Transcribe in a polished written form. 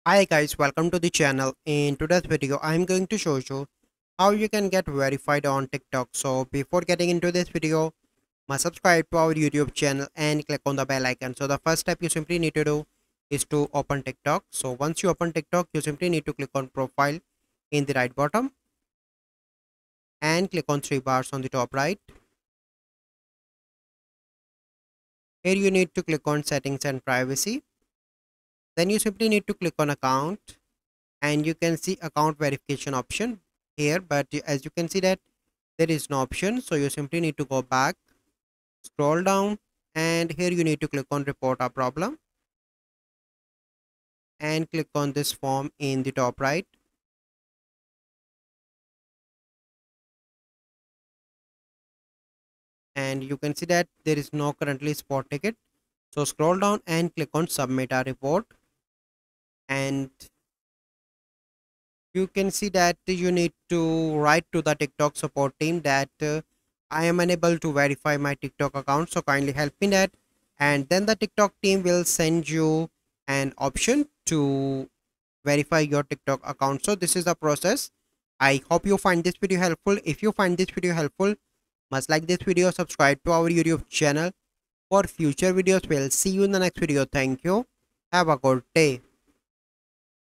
Hi guys, welcome to the channel. In today's video, I'm going to show you how you can get verified on TikTok. So before getting into this video, must subscribe to our YouTube channel and click on the bell icon. So the first step you simply need to do is to open TikTok. So once you open TikTok, you simply need to click on profile in the right bottom and click on three bars on the top right. Here you need to click on settings and privacy. Then you simply need to click on account and you can see account verification option here, but as you can see that there is no option, so you simply need to go back, scroll down, and here you need to click on report a problem and click on this form in the top right. And you can see that there is no currently spot ticket, so scroll down and click on submit a report. And you can see that you need to write to the TikTok support team that I am unable to verify my TikTok account, so kindly help me that. And then the TikTok team will send you an option to verify your TikTok account. So this is the process. I hope you find this video helpful. If you find this video helpful, must like this video, subscribe to our YouTube channel for future videos. We'll see you in the next video. Thank you. Have a good day.